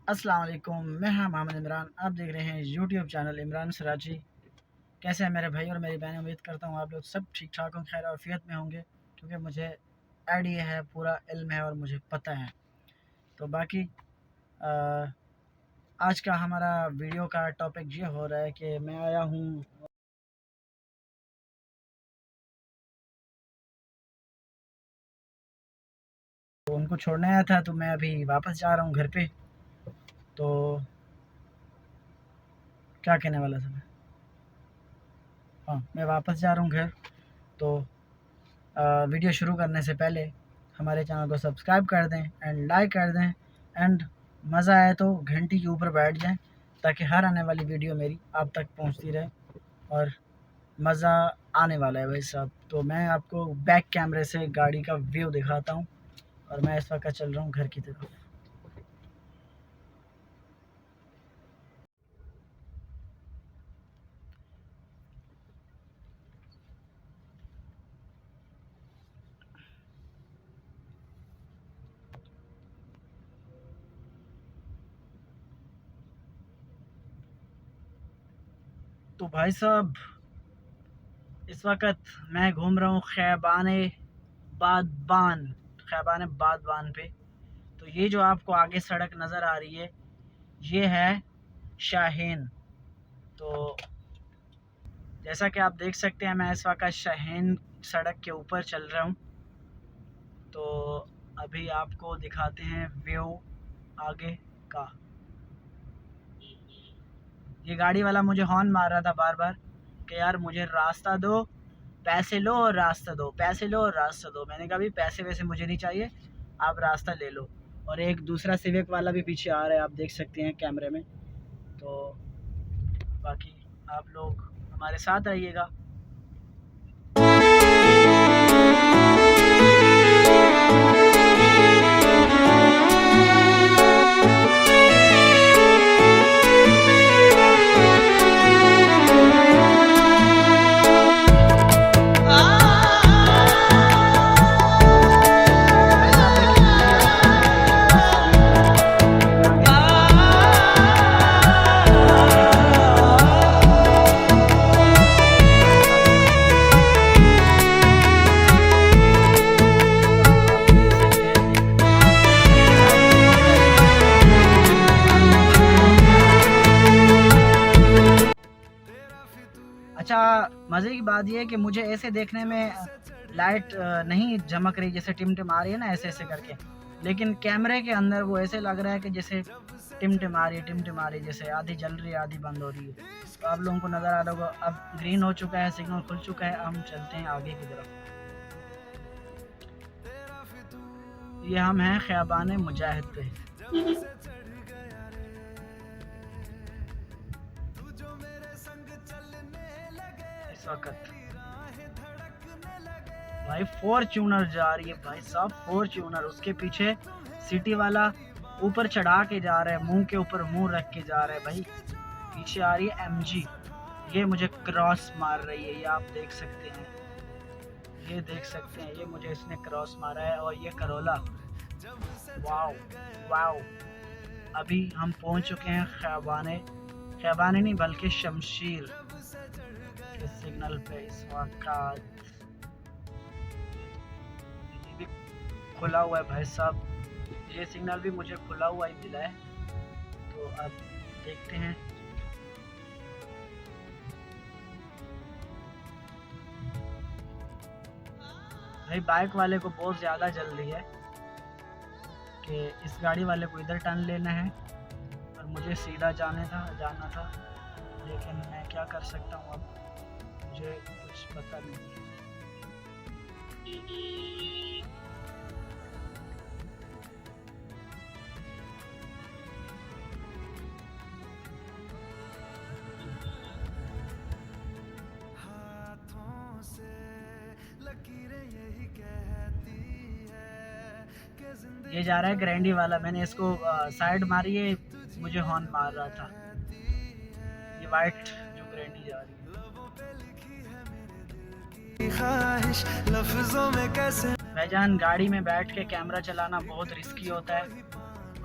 अस्सलाम वालेकुम, मैं हाँ मोहम्मद इमरान। आप देख रहे हैं यूट्यूब चैनल इमरान सराजी। कैसे हैं मेरे भाई और मेरी बहनें? उम्मीद करता हूँ आप लोग सब ठीक ठाक हों, खैर आफियत में होंगे, क्योंकि मुझे आइडिया है, पूरा इल्म है और मुझे पता है। तो बाकी आ, आज का हमारा वीडियो का टॉपिक ये हो रहा है कि मैं आया हूँ, तो उनको छोड़ने आया था, तो मैं अभी वापस जा रहा हूँ घर पे। तो क्या कहने वाला था मैं? हाँ, मैं वापस जा रहा हूँ घर। तो वीडियो शुरू करने से पहले हमारे चैनल को सब्सक्राइब कर दें एंड लाइक कर दें, एंड मज़ा आए तो घंटी के ऊपर बैठ जाएं, ताकि हर आने वाली वीडियो मेरी आप तक पहुंचती रहे। और मज़ा आने वाला है भाई साहब। तो मैं आपको बैक कैमरे से गाड़ी का व्यू दिखाता हूं, और मैं इस वक्त चल रहा हूं घर की तरफ। तो भाई साहब, इस वक्त मैं घूम रहा हूँ बादबान खैबान बादबान पे। तो ये जो आपको आगे सड़क नज़र आ रही है, ये है शाहीन। तो जैसा कि आप देख सकते हैं, मैं इस वक्त शाहीन सड़क के ऊपर चल रहा हूँ। तो अभी आपको दिखाते हैं व्यू आगे का। ये गाड़ी वाला मुझे हॉर्न मार रहा था बार बार कि यार मुझे रास्ता दो, पैसे लो और रास्ता दो, पैसे लो और रास्ता दो। मैंने कहा भी पैसे वैसे मुझे नहीं चाहिए, आप रास्ता ले लो। और एक दूसरा सिविक वाला भी पीछे आ रहा है, आप देख सकते हैं कैमरे में। तो बाकी आप लोग हमारे साथ रहिएगा। अच्छा, मज़े की बात यह है कि मुझे ऐसे देखने में लाइट नहीं चमक रही, जैसे टिमटिम आ रही है ना ऐसे ऐसे करके, लेकिन कैमरे के अंदर वो ऐसे लग रहा है कि जैसे टिमटिम आ रही, जैसे आधी जल रही है आधी बंद हो रही है। तो आप लोगों को नज़र आ रहा होगा, अब ग्रीन हो चुका है, सिग्नल खुल चुका है, हम चलते हैं आगे की तरफ। ये हम हैं खैबान मुजाहिद पे। इस वक्त भाई फॉर्च्यूनर जा रही है भाई साहब, फॉर्च्यूनर, उसके पीछे सिटी वाला ऊपर चढ़ा के जा रहा है, मुंह के ऊपर मुंह रख के जा रहा है भाई। पीछे आ रही है एमजी, ये मुझे क्रॉस मार रही है, ये आप देख सकते हैं, ये देख सकते हैं, ये मुझे इसने क्रॉस मारा है। और ये करोला, वाओ वाओ। अभी हम पहुंच चुके हैं खैबाने नहीं बल्कि शमशीर के सिग्नल पे। इस वक्त भी खुला हुआ है भाई साहब, ये सिग्नल भी मुझे खुला हुआ ही मिला है। तो अब देखते हैं। भाई बाइक वाले को बहुत ज़्यादा जल्दी है कि इस गाड़ी वाले को इधर टर्न लेना है और मुझे सीधा जाना था, लेकिन मैं क्या कर सकता हूँ, अब मुझे कुछ पता नहीं है। ये जा रहा है ग्रैंडी वाला, मैंने इसको साइड मारी है, मुझे हॉर्न मार रहा था। ये वाइट जो ग्रैंडी जा रही है। भाईजान, गाड़ी में बैठ के कैमरा चलाना बहुत रिस्की होता है,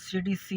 CDC